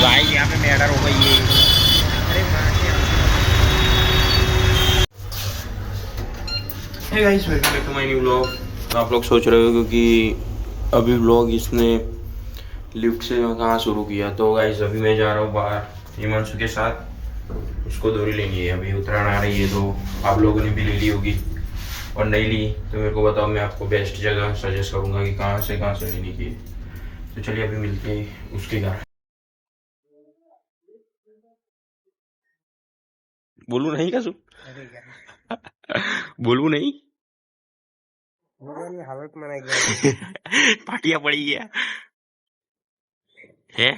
Guys यहाँ पे matter हो गई है। अरे hey guys welcome back to my new vlog. आप लोग सोच रहे हो कि अभी व्लॉग इसने लिफ्ट से कहाँ शुरू किया, तो गाइस अभी मैं जा रहा हूँ बाहर हिमांशु के साथ। उसको डोरी लेनी है, अभी उत्तरायण आ रही है, तो आप लोगों ने भी ले ली होगी और नहीं ली तो मेरे को बताओ, मैं आपको बेस्ट जगह सजेस्ट करूँगा कि कहाँ से लेनी चाहिए। तो चलिए अभी मिलते हैं उसके घर। बोलू नहीं कसू बोलू नहीं हालत में पाटिया पड़ी गया है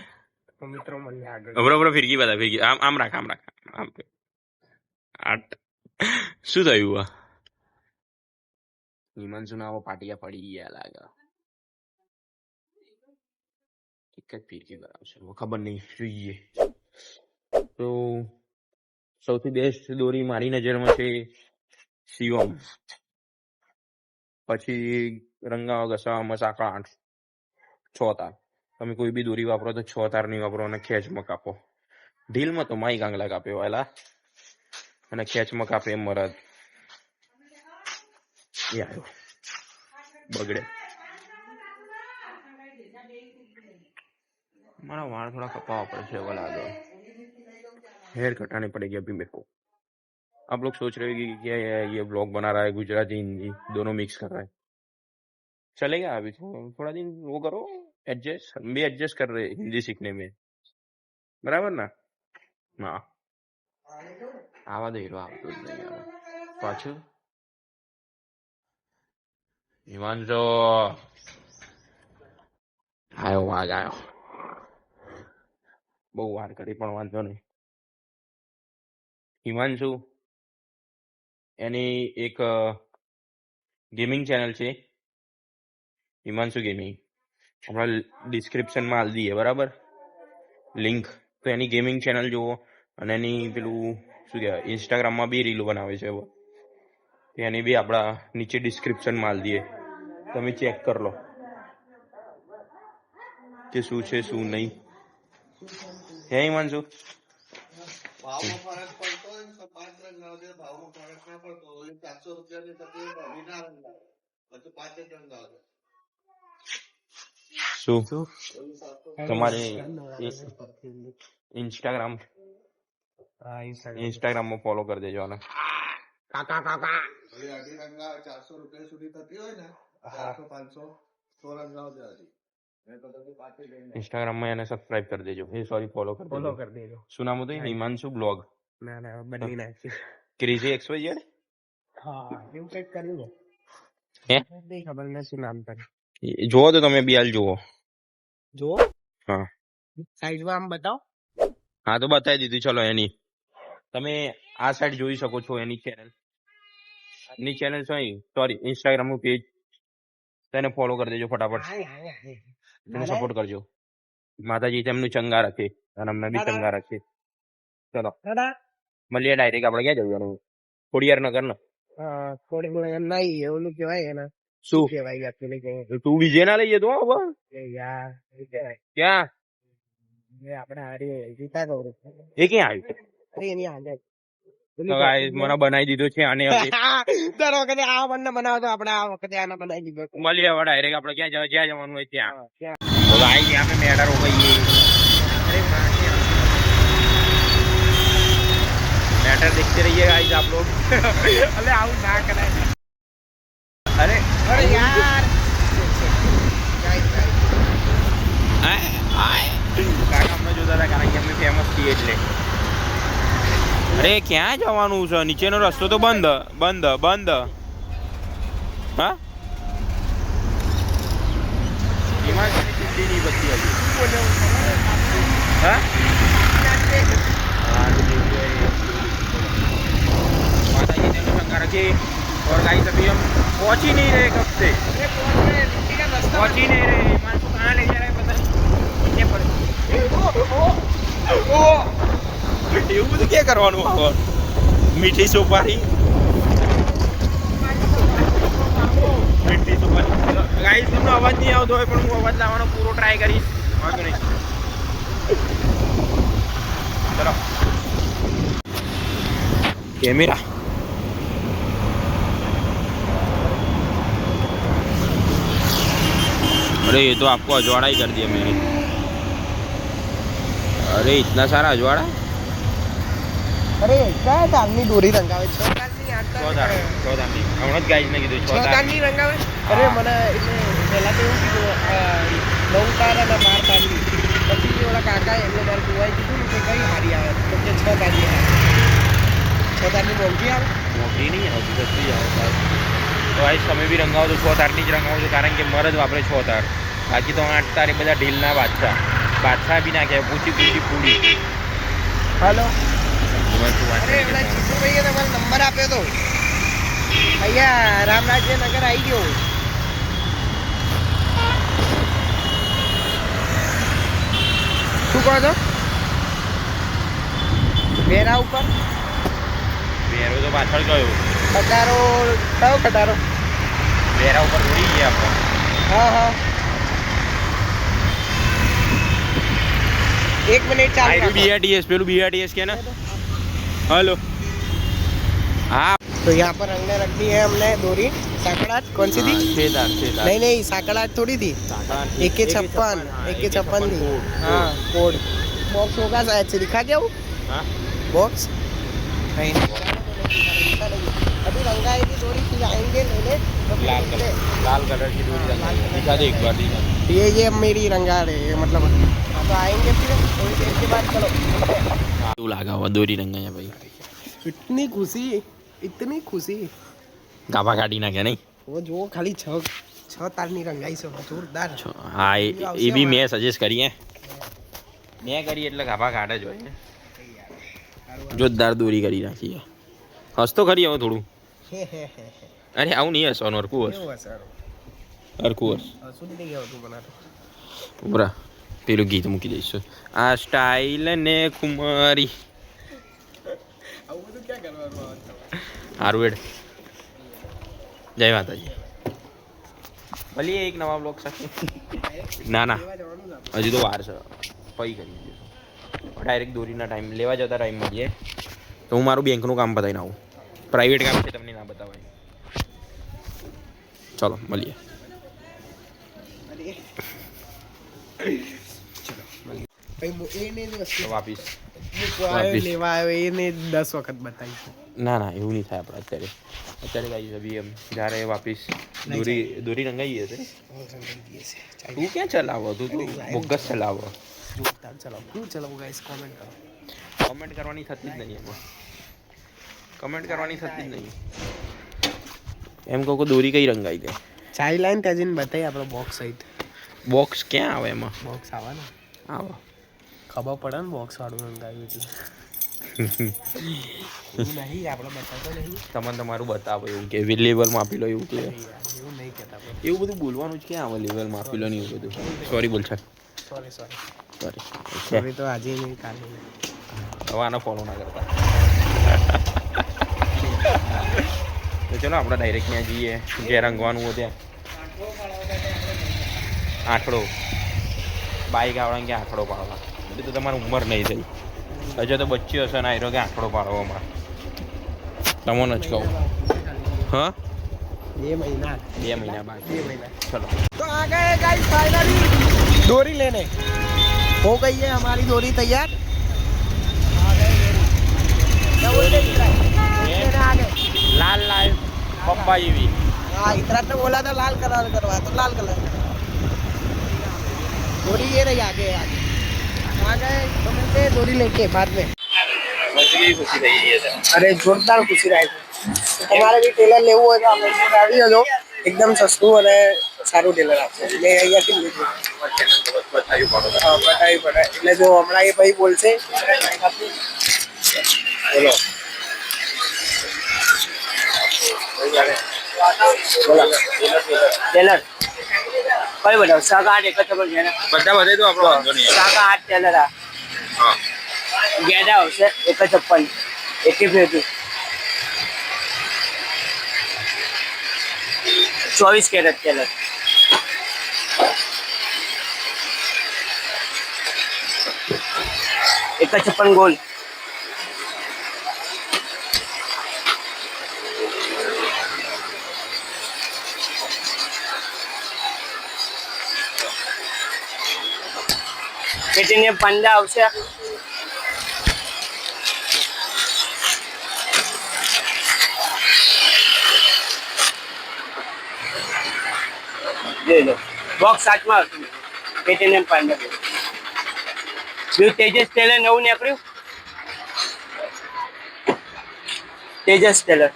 મિત્રો મને આગળ બરોબર ફિરકી બતા ફિરકી આમ રાખ આમ શું થયું આ હિમાંશુ ના આવો પાટિયા પડી ગયા લાગે, એક જ ફિરકી બરાબર ખબર નહીં, જોઈએ તો સૌથી બેસ્ટ દોરી મારી નજરમાં છે શિવમ, પછી રંગાવા ઘસાવામાં સાંકળા 8 6 તાર। તમે કોઈ બી દોરી વાપરો તો 6 તાર ની વાપરો અને ખેંચમાં કાપો, ઢીલમાં તો માઈ ગાંગલા કાપે વાલા અને ખેંચમાં કાપે મરદ યાર બગડે। મારા વાળ थोड़ा कपावा પડશે હવે લાગે, हेयर कटाने पड़ेगी अभी मेरे को। आप लोग सोच रहे हो कि क्या ये ब्लॉग बना रहा है गुजराती हिंदी दोनों मिक्स कर रहा है, चलेगा अभी थोड़ा दिन वो करो एडजस्ट, हम भी एडजस्ट कर रहे हिंदी सीखने में, बराबर ना। हाँ आवा दे रहा આવતું જ નહીં આવે પાછું હિમાંશુ આવ્યો વાગ આવ્યો, બહુ વાર કરી પણ વાંધો નહીં। હિમાંશુ એની એક ગેમિંગ ચેનલ છે હિમાંશુ ગેમિંગ, આપણે ડિસ્ક્રિપ્શનમાં આલી દઈએ બરાબર લિંક, તો એની ગેમિંગ ચેનલ જુઓ અને એની પેલું શું કહેવાય ઇન્સ્ટાગ્રામમાં બી રીલ બનાવે છે હવે, એની બી આપણા નીચે ડિસ્ક્રિપ્શનમાં આલી દઈએ, તમે ચેક કરી લો કે શું છે શું નહીં। હે હિમાંશુ ભાવમાં ફરક પડતો હોય ને તો 5 રંગ લાવજે, ભાવમાં ફરક ના પડતો હોય 700 રૂપિયાની થતી હોય તો અઢીના રંગ લાવે, પછી 5 જ રંગ લાવજે। શું તમારે ઇન્સ્ટાગ્રામમાં ફોલો કરી દેજો અને કાકા કાકા અઢી રંગ આવે 400 રૂપિયા સુધી થતી હોય ને 400 500 100 રંગ લાવજે હજી, इंस्टाग्राम में એને સબસ્ક્રાઇબ કરી દેજો, એ સોરી ફોલો કરી દેજો। શું નામ હતું હિમાંશુ બ્લોગ? ના ના બદલી નાખી ક્રેઝી XYZ, હા એવું કંઈક કર્યું ને હે નહીં ખબર ને શું નામ કર્યું, જોવો તો તમે બી હાલ જુઓ, જો હા સાઈડમાં આમ બતાવો। હા તો બતાવી દીધું, ચલો એની તમે આ સાઈડ જોઈ શકો છો એની ચેનલ સોરી ઇન્સ્ટાગ્રામ નું પેજ, તેને ફોલો કરી દેજો ફટાફટ, એને સપોર્ટ કરજો। માતાજી તેમનું ચંગા રાખે અને અમને બી ચંગા રાખે। ચલો મળીએ ડાયરેક્ટ, આપણે ક્યાં જવાનું ખોડિયાર નગર ને થોડી નહીં એવું કહેવાય એને શું કહેવાય આપડે તું વિજય ના લઈ જતો હવે યાર ક્યાં આપણે હારી જીતા ગૌરવ એ ક્યાં આવ્યું એની આગળ મને બનાવી દીધો છે આને દર વખતે આ બંને બનાવો તો આપણે આ વખતે આને બનાવી દીધો। મળીએ હવે ડાયરેક્ટ, આપણે જ્યાં જવાનું હોય ત્યાં आई यहाँ पे मैटर हो गई है। अरे मैटर देखते रहिए गाइस आप लोग अरे आओ ना कराए, अरे अरे यार કાકા અમને જોતા હતા કારણ કે અમે ફેમસ છીએ એટલે। અરે ક્યાં જવાનું છે, નીચેનો રસ્તો તો બંધ હા હિમાચલની ચૂંટણી નહીં બચી હજી હા माता जी ने शंका रखी और गाइस अभी हम पहुंच ही नहीं रहे कब से, पहुंच ही नहीं रहे। हिमांशु कहाँ ले जा रहे पता नहीं, એવું બધું ક્યાં કરવાનું હવે, મીઠી સોપારી ગાઈસ તમને અવાજ નહીં આવતો હોય પણ હું અવાજ લાવવાનો પૂરો ટ્રાય કરીશ, વાંધો નહીં। कैमरा अरे ये तो आपको अजवाड़ा ही कर दिया मैंने। अरे इतना सारा अजवाड़ा। अरे क्या ताરની દોરી રંગાવે છે તારની હમણાં જ ગાઈઝને કીધું છ તારની રંગાવે અરે મને એટલે પહેલા તો એવું કીધું 9 તાર અને 12 તારની પછી ઓલા કાકા એમને મારે જોવાઈ કીધું ને કે કઈ હારી આવે તો કે 6 તારની આવે 6 તારની મોંઘી આવે મોટી નહીં આવતી સસ્તી જ આવે તો આઈસ તમે બી રંગાવો તો 6 તારની જ રંગાવો છો કારણ કે મરદ વાપરે 6 તાર બાકી તો 8 તાર એ બધા ઢીલના બાદશાહ બી નાખે પૂછી પૂડી हेलो अरे ओला जीतू भैया તમારો નંબર આપ્યો તો ભૈયા રામરાજ્ય નગર આવી ગયો શું કહો છો વેરા ઉપર વેરો તો પાછળ ગયો ખટારો કયો ખટારો વેરા ઉપર ઉડી ગયા આપણે हाँ हाँ 1 मिनट चालू BRTS पेलू BRTS क्या ना हेलो हाँ तो यहाँ पर रंगने रख दी है हमने डोरी साकड़ाट कौन सी थी 6 तार नहीं साकड़ाट थोड़ी थी 156 थी हाँ कोड बॉक्स होगा शायद से दिखा क्या वो बॉक्स नहीं अभी रंगाएगी डोरी फिर आएंगे लेने तो लाल कलर की डोरी दिखा दे एक बार दिखा ये अब मेरी रंगा रहे हैं मतलब हाँ तो आएंगे फिर थोड़ी देर के बाद चलो तू लगा हुआ डोरी रंगाया भाई इतनी खुशी गाभा काटी ना क्या नहीं वो जो खाली 6 તારની રંગાઈ છે જોરદાર હા એ બી મેં સજેસ્ટ કરી હે મેં કરી એટલે ગાભા કાઢે જ હોય જોરદાર દોરી કરી નાખી હસ તો ખરી હવે થોડું અરે આવું નહીં હસવાનું હરકું હસ શું નહીં આવતું બનાતો બરા પેલું ગીત મૂકી દઈશું આ સ્ટાઇલ ને કુમારી આવું બધું ક્યાં કરવાનું સારું એડ જય માતાજી ભલે એક નવા બ્લોગ સાથે ના હજી તો વાર છે પૈ કરી દઈશું ડાયરેક્ટ દોરીના ટાઈમ લેવા જતા ટાઈમ મળીએ તો હું મારું બેંકનું કામ બતાવીને આવું પ્રાઇવેટ કામ છે તમને ના બતાવાય ચલો મળીએ વાપીસ લેવા આવ્યો એને 10 વખત બતાવીશું ના એવું નહીં થાય આપણે અત્યારે ગાઈ અભી એમ જ્યારે વાપીસ દોરી રંગાઈએ છે તું ક્યાં ચલાવો તું બોગસ ચલાવો ચલાવો ગાઈસ કમેન્ટ કરવાની થતી જ નહીં એમાં કમેન્ટ કરવાની થતી જ નહીં એમ કહું કે દોરી કઈ રંગાઈ ગઈ ચાઈ લાઈન ત્યાં બતાવી આપણો બોક્સ સહિત બોક્સ ક્યાં આવે એમાં બોક્સ આવે ને આવો ખબર પડે ને બોક્સ વાળું રંગાવ્યું એટલે એવું નહીં આપણે બતાવતો નહીં તમને તમારું બતાવો એવું કે લેવલમાં આપી લો એવું કે એવું નહીં કહેતા એવું બધું બોલવાનું જ ક્યાં આવે લેવલમાં આપી લો ને એવું બધું સોરી બોલ છે સોરી તો આજે નહીં કાલે હવે આનો ફોલો ના કરતા તો ચલો આપણે ડાયરેક્ટ ત્યાં જઈએ જ્યાં રંગવાનું હોય ત્યાં આંકડો બાઈક આવડા કે આંકડો પાડવા એટલે તો તમારી ઉંમર નહીં થઈ હજુ તો બચ્ચી હશે ને આયરો કે આંકડો પાડવામાં તમને જ કહું હા 2 મહિના 2 મહિના બાકી 2 મહિના चलो तो आ गए गाइस फाइनली डोरी लेने हो गई है हमारी डोरी तैयार आ गए क्या बोलते हैं आ गए लाल लाल पप्पा जी भी हाँ इतना तो बोला था लाल कलर करवा तो लाल कलर डोरी ये रही आगे आ गए तो मिलते हैं डोरी लेके बाद में अरे जोरदार खुशी रही તમારે બી ટેલર લેવું હોય તો આપણે આવી જજો એકદમ સસ્તું અને સારું ટેલર આપશે મેં અહીંયાથી લીધું બતાવી પડે એટલે જો હમણાં એ ભાઈ બોલશે બોલો ટેલર કઈ બતાવ સાકા 8 એક જ ખબર છે ને બધા બધે તો આપણો વાંધો નહીં સાકા 8 ટેલર આ હા ગેડા આવશે 156 એકી ફેરતું 24 कैरेट टेलर एक 56 गोल પેટીને પાંડા આવશે. બોક્સ 7 માં આવશે. પેટીને પાંડા તેજસ ટેલર નવું નીકળ્યું. તેજસ ટેલર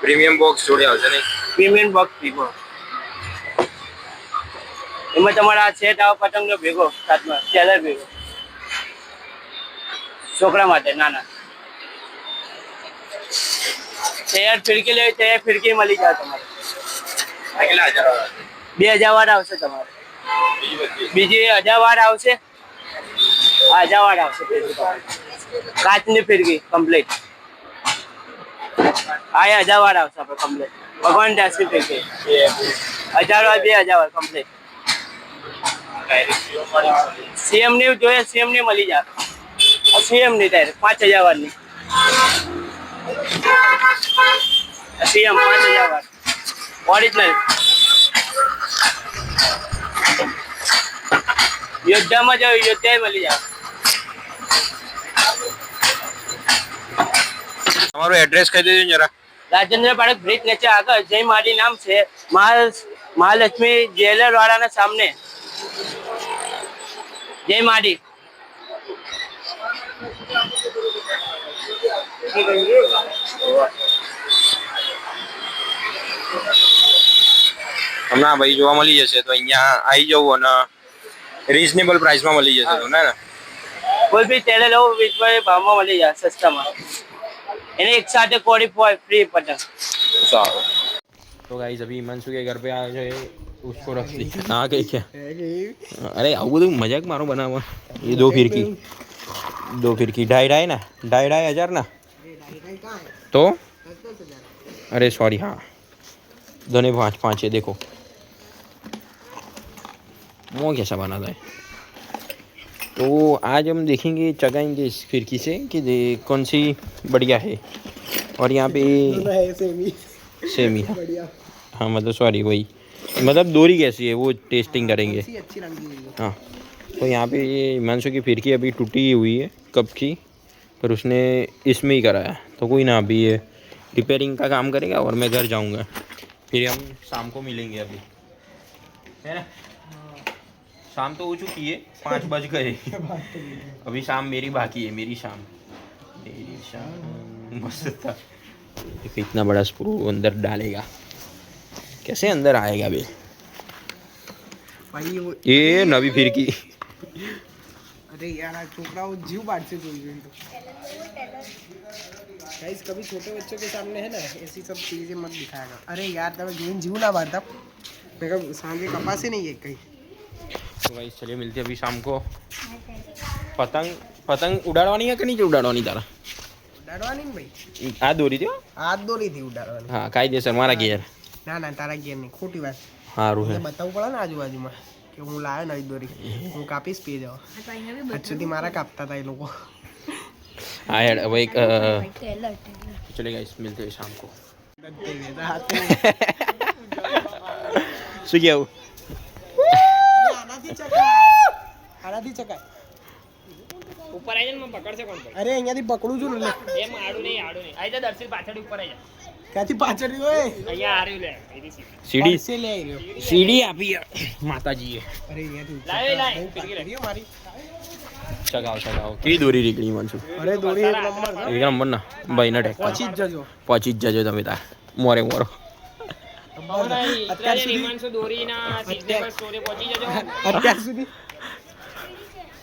પ્રીમિયમ બોક્સ જોડે આવશે ને પ્રીમિયમ બોક્સ ભેગો. એમાં તમારા સેટ આવે પતંગનો ભેગો સાથમાં ટેલર ભેગો છોકરા માટે નાના. તૈયાર ફિરકી લેવી તૈયાર ફિરકી મળી જાય તમારે. કેટલા હજાર 2000 વાળા આવશે તમારે. બીજી 1000 વાળા આવશે. 1000 વાળા આવશે. કાચની ફિરકી કમ્પ્લીટ. આ 1000 વાળા આવશે આપણે કમ્પ્લીટ. ભગવાન દાસની ફિરકી 1000 વાળા 2000 વાળા કમ્પ્લીટ. સીએમ ની જોઈએ સીએમ ની મળી જાય. સીએમ ની ટાયર 5000 વાળની સીએમ 5000 વાળ ઓરિજિનલ. યોદ્ધામાં જો યોદ્ધા મળી જાય. તમારું એડ્રેસ કહી દેજો જરા. રાજેન્દ્ર પાર્ક બ્રિજ નીચે આગળ જય માડી નામ છે. મહાલક્ષ્મી જ્વેલર વાળાના સામને જય માડી. હમણાં ભાઈ જોવા મળી જશે તો અહીંયા આવી જવું અને રીઝનેબલ પ્રાઇસમાં મળી જશે તો ને કોઈ બી ટેલર લેવું વીજળી ભાવમાં મળી જાય સસ્તામાં. એને एक साथ कोड़ी फ्री पतंग. तो गाइस अभी हिमांशु के घर पे आए हैं उसको रख दी. हाँ कहीं क्या अरे आऊ तो मजाक मारो बना हुआ. ये दो फिरकी 2.5 ना 2.5 ना तो अरे सॉरी हाँ दोनों 5 है. देखो वो कैसा बनाता है. तो आज हम देखेंगे चगाएंगे इस फिरकी से कि कौन सी बढ़िया है. और यहाँ पे सेमी हाँ मतलब सॉरी वही मतलब दोरी कैसी है वो टेस्टिंग करेंगे. हाँ तो यहाँ पे ये हिमांशु की फिरकी अभी टूटी हुई है कब की पर उसने इसमें ही कराया. तो कोई ना अभी ये रिपेयरिंग का काम करेगा और मैं घर जाऊँगा. फिर हम शाम को मिलेंगे अभी है ना. शाम तो हो चुकी है 5 बज गए. अभी शाम मेरी बाकी है. मेरी शाम मस्त था. इतना बड़ा स्क्रू अंदर डालेगा कैसे अंदर आएगा बे. ये नवी फिरकी अरे यार छोकराओं जीव बांट से जोई तो गाइस कभी छोटे बच्चों के सामने है ना ऐसी सब चीजें मत दिखाया करो. अरे यार तब जोइन जीव ना बांटता मैं कब सांगे कपास ही नहीं है कहीं. तो गाइस चलिए मिलते हैं अभी शाम को. पतंग उड़ाड़वानी है कि नहीं उड़ाड़वानी तारा ઉડાડવાની ને ભાઈ. આ દોરી થયો આ દોરી થી ઉડાડવાની. હા કાયદેસર મારા ઘેર. ના તારા ઘેર નહીં ખોટી વાત. સારું છે બતાવવું પડે ને આજુબાજુમાં કે હું લાવ્યો નવી દોરી હું કાપીશ પી જાવ. આજ સુધી મારા કાપતા હતા એ લોકો. हाँ यार अब एक चले गाइस मिलते हैं शाम को. શું કેવું આનાથી ચકાય ઉપર આવી જાય ને પકડશે કોણ. અરે અહીંયાથી પકડું છું ને એમ આડું નહીં આવી જા દર્શિત પાછળ ઉપર આવી જા. ક્યાંથી પાછળ હોય અહીંયા આર્યું લે સીડી પાસે લઈ આવ્યો. સીડી આપી માતાજીએ. અરે અહીંયાથી લાય બહુ પાતળી હો મારી. ચગાવ કેવી દોરી નીકળી માનશું. અરે દોરી એક નંબર છે. એક નંબર ના ભાઈને ટેક પહોંચી જ જજો તમે તાર મોરે મોરો. અત્યાર સુધી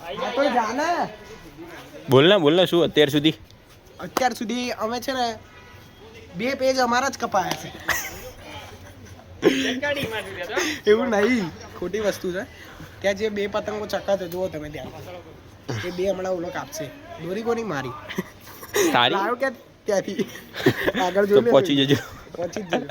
હા તો જાને બોલ ને શું અત્યાર સુધી અમે છે ને 2 પેજ અમારા જ કપાયા છે. એવું નહીં ખોટી વસ્તુ છે. ત્યાં જે 2 પતંગો ચકાતે જુઓ તમે ત્યાં એ 2 હમણાં ઓલો કાપશે. દોરી કોની મારી તારી લાવ્યો કે ત્યાંથી આગળ તો જોઈ પહોંચી જજો. પહોંચી જ જજો.